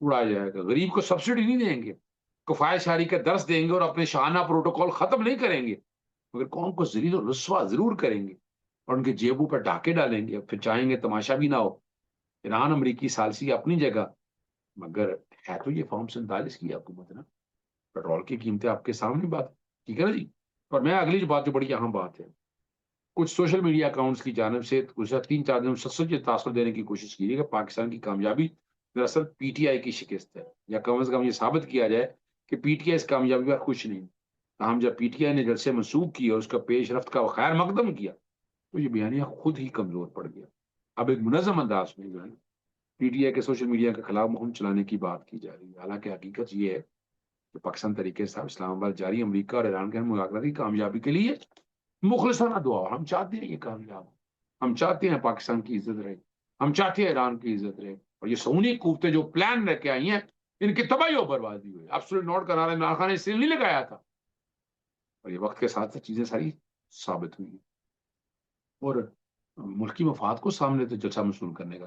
اڑایا جائے گا. غریب کو سبسڈی نہیں دیں گے, کفایت شاری کا درس دیں گے اور اپنے شاہانہ پروٹوکول ختم نہیں کریں گے, مگر قوم کو ذلیل و رسوا ضرور کریں گے اور ان کے جیبوں پر ڈاکے ڈالیں گے. پھر چاہیں گے تماشا بھی نہ ہو. ایران امریکی ثالثی اپنی جگہ, مگر ہے تو یہ فارم 47 کی حکومت نا. پیٹرول کی قیمتیں آپ کے سامنے بات, ٹھیک ہے نا جی. اور میں اگلی جو بات, جو بڑی اہم بات ہے, کچھ سوشل میڈیا اکاؤنٹس کی جانب سے گزشتہ 3-4 دنوں سچ یہ تاثر دینے کی کوشش کی ہے کہ پاکستان کی کامیابی دراصل پی ٹی آئی کی شکست ہے, یا کم از کم یہ ثابت کیا جائے کہ پی ٹی آئی اس کامیابی پر خوش نہیں. تاہم جب پی ٹی آئی نے جلسے منسوخ کیا اور اس کا پیش رفت کا خیر مقدم کیا تو یہ بیانیہ خود ہی کمزور پڑ گیا. اب ایک منظم انداز میں جو ہے پی ٹی آئی کے سوشل میڈیا کے خلاف مہم چلانے کی بات کی جا رہی ہے. حالانکہ حقیقت یہ ہے کہ پاکستان طریقے سے اسلام آباد جاری امریکہ اور ایران کے مذاکرات کی کامیابی کے لیے مخلصانہ دعا. ہم چاہتے ہیں یہ کامیاب, ہم چاہتے ہیں پاکستان کی عزت رہے, ہم چاہتے ہیں ایران کی عزت رہے, اور یہ سونی کوفتے جو پلان رہ کے آئی ہیں ان کی تباہی اور بربادی ہوئی. ایبسولوٹ نوٹ کا نعرہ عمران خان نے اس لیے نہیں لگایا تھا, اور یہ وقت کے ساتھ ساتھ چیزیں ساری ثابت ہوئی ہیں. اور ملکی مفاد کو سامنے تو جلسہ منسوخ کرنے کا,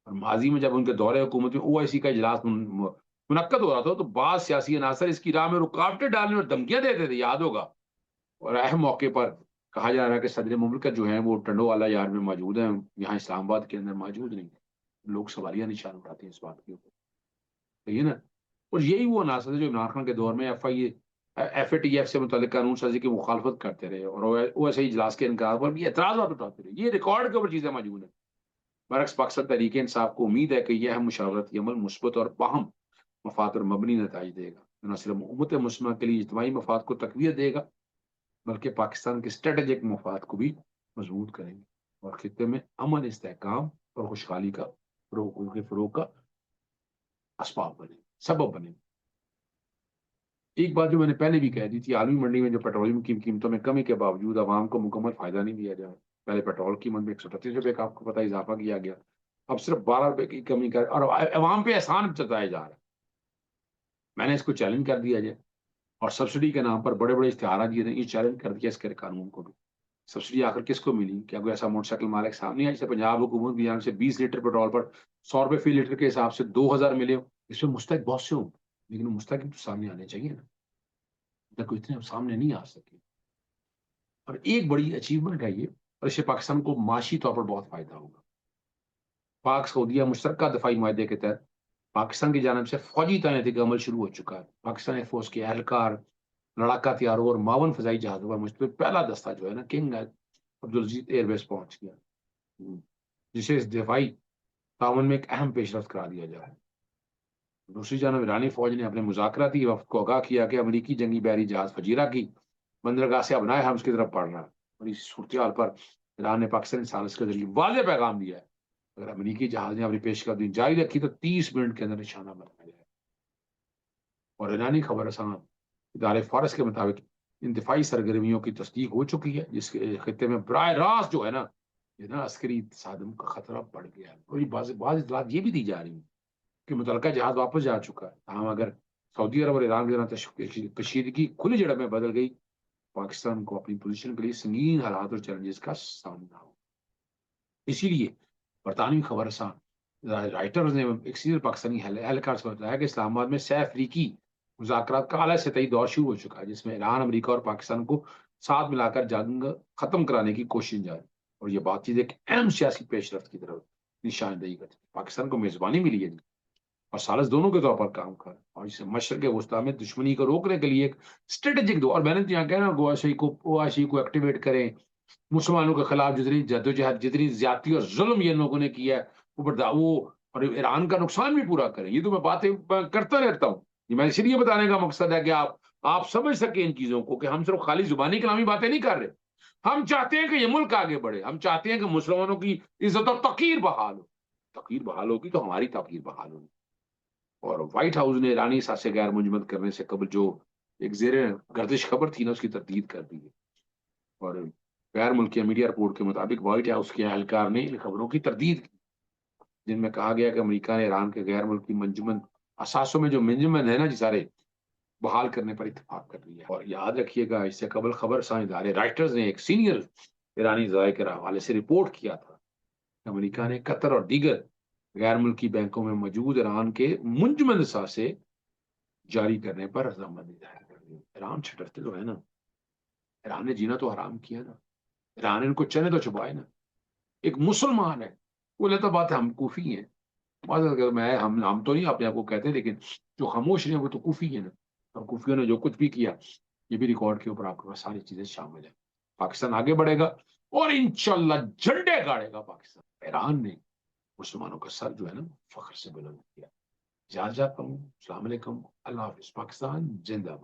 اور ماضی میں جب ان کے دور حکومت میں او آئی سی کا اجلاس منعقد ہو رہا تھا تو بعض سیاسی عناصر اس کی راہ میں رکاوٹیں ڈالنے اور دھمکیاں دیتے تھے, یاد ہوگا. اور اہم موقع پر کہا جا رہا ہے کہ صدر مملکت جو ہیں وہ ٹنڈو والا یار میں موجود ہیں, یہاں اسلام آباد کے اندر موجود نہیں. لوگ سوالیہ نشان اٹھاتے ہیں اس بات کے اوپر, صحیح ہے نا. اور یہی وہ عناصر جو عمران خان کے دور میں ایف اے ٹی ایف سے متعلق قانون سازی کی مخالفت کرتے رہے اور او ایس اجلاس کے انکار پر بھی اعتراضات اٹھاتے رہے. یہ ریکارڈ کے اوپر چیزیں موجود ہیں. برعکس پاکستان تحریک انصاف کو امید ہے کہ یہ اہم مشاورتی عمل مثبت اور باہم مفاد پر مبنی نتائج دے گا, نہ صرف امت مسلمہ کے لیے اجتماعی مفاد کو تقویت دے گا بلکہ پاکستان کے اسٹریٹجک مفاد کو بھی مضبوط کریں گے اور خطے میں امن, استحکام اور خوشحالی کا فروغ کا اسباب بنے, سبب بنے. ایک بات جو میں نے پہلے بھی کہہ دی تھی, عالمی منڈی میں جو پیٹرولیم کی قیمتوں میں کمی کے باوجود عوام کو مکمل فائدہ نہیں دیا جائے. پہلے پیٹرول کی قیمت میں 138 روپے کا آپ کو پتہ اضافہ کیا گیا, اب صرف 12 روپے کی کمی کر, اور عوام پہ احسان جتایا جا رہا ہے. میں نے اس کو چیلنج کر دیا جائے اور سبسڈی کے نام پر بڑے بڑے اشتہارات دیے, یہ چیلنج کر دیا اس کے قانون کو بھی. سبسڈی آخر کس کو ملی؟ کیا کوئی ایسا موٹر سائیکل مالک سامنے آیا جسے پنجاب حکومت کی جانب سے 20 لیٹر پیٹرول پر 100 روپے فی لیٹر کے حساب سے 2000 ملے ہو؟ اس میں مستحق بہت سے ہوں, لیکن وہ مستحق تو سامنے آنے چاہیے نا, کوئی اتنے سامنے نہیں آ سکے. اور ایک بڑی اچیومنٹ ہے یہ, اور اس سے پاکستان کو معاشی طور پر بہت فائدہ ہوگا. پاک سعودیہ مشترکہ دفاعی معاہدے کے تحت پاکستان کی جانب سے فوجی تعیناتی کا عمل شروع ہو چکا ہے. پاکستانی فوج کے اہلکار, لڑاکا ہتھیاروں اور معاون فضائی جہازوں پر مشتمل پہلا دستہ جو ہے نا کنگ عبدالعزیز ایئر بیس پہنچ گیا, جسے اس دفاعی تعاون میں ایک اہم پیش رفت قرار دیا جائے. دوسری جانب ایرانی فوج نے اپنے مذاکراتی وفد کو آگاہ کیا کہ امریکی جنگی بحری جہاز فجیرہ کی بندرگاہ سے ابنائے حمز کی طرف بڑھ رہا ہے, اور اس صورتحال پر ایران نے پاکستانی ثالث کے ذریعے واضح پیغام دیا ہے اگر امریکی جہاز نے اپنی پیش قدمی جاری رکھی تو 30 منٹ کے اندر نشانہ بنایا جائے. اور ایرانی خبر رساں ادارے فارس کے مطابق ان دفاعی سرگرمیوں کی تصدیق ہو چکی ہے, جس کے خطے میں براہ راست جو ہے نا یہ نا عسکری تصادم کا خطرہ بڑھ گیا ہے. اور بعض اطلاعات یہ بھی دی جا رہی ہیں کہ متعلقہ جہاز واپس جا چکا ہے. تاہم اگر سعودی عرب اور ایران کے دوران کشیدگی کھلی جڑ میں بدل گئی, پاکستان کو اپنی پوزیشن کے لیے سنگین حالات اور چیلنجز کا سامنا ہو. اسی لیے برطانوی خبر رساں رائٹرز نے ایک سینئر پاکستانی اہلکار سے بتایا کہ اسلام آباد میں سہ افریقی مذاکرات کا اعلیٰ سطحی دور شروع ہو چکا ہے, جس میں ایران, امریکہ اور پاکستان کو ساتھ ملا کر جنگ ختم کرانے کی کوشش جاری. اور یہ بات چیت ایک اہم سیاسی پیش رفت کی طرف نشاندہی کرتی ہے. پاکستان کو میزبانی ملی ہے اور سالس دونوں کے طور پر کام کر, اور اسے مشرق وسطیٰ میں دشمنی کو روکنے کے لیے ایک اسٹریٹجک دو. اور میں نے یہاں کہا نا او آئی سی کو ایکٹیویٹ کریں, مسلمانوں کے خلاف جتنی جدوجہد, جتنی زیادتی اور ظلم یہ لوگوں نے کیا ہے وہ اور ایران کا نقصان بھی پورا کریں. یہ تو میں باتیں کرتا رہتا ہوں, یہ میں اس لیے بتانے کا مقصد ہے کہ آپ سمجھ سکیں ان چیزوں کو کہ ہم صرف خالی زبانی کلامی باتیں نہیں کر رہے. ہم چاہتے ہیں کہ یہ ملک آگے بڑھے, ہم چاہتے ہیں کہ مسلمانوں کی عزت اور توقیر بحال ہو. توقیر بحال ہوگی تو ہماری توقیر بحال ہوگی. اور وائٹ ہاؤس نے ایرانی اثاثے غیر منجمد کرنے سے قبل جو ایک زیر گردش خبر تھی نا اس کی تردید کر دی ہے. اور غیر ملکی میڈیا رپورٹ کے مطابق وائٹ ہاؤس کے اہلکار نے ان خبروں کی تردید کی جن میں کہا گیا کہ امریکہ نے ایران کے غیر ملکی منجمد اثاثوں میں جو منجمد ہے نا جی سارے بحال کرنے پر اتفاق کر لیا. اور یاد رکھیے گا اس سے قبل خبر رساں ادارے رائٹرز نے ایک سینئر ایرانی ذرائع کے حوالے سے رپورٹ کیا تھا کہ امریکہ نے قطر اور دیگر غیر ملکی بینکوں میں موجود ایران کے منجمد اثاثے جاری کرنے پر رضامندی ظاہر کر دی۔ ایران سے ڈرتے تو ہے نا، ایران نے جینا تو حرام کیا نا، ایران نے ان کو چنے تو چھپائے نا۔ ایک مسلمان ہے وہ لیتا بات ہے ہم کوفی ہیں، میں ہم تو نہیں اپنے آپ کو کہتے، لیکن جو خاموش ہیں وہ تو کوفی ہیں نا، اور کوفیوں نے جو کچھ بھی کیا یہ بھی ریکارڈ کے اوپر آپ کے پاس ساری چیزیں شامل ہیں۔ پاکستان آگے بڑھے گا اور انشاءاللہ جھنڈے گاڑے گا پاکستان۔ ایران نے مسلمانوں کا سر جو ہے نا فخر سے بلند کیا۔ جہاں جاتا ہوں، السلام علیکم، اللہ حافظ، پاکستان زندہ باد۔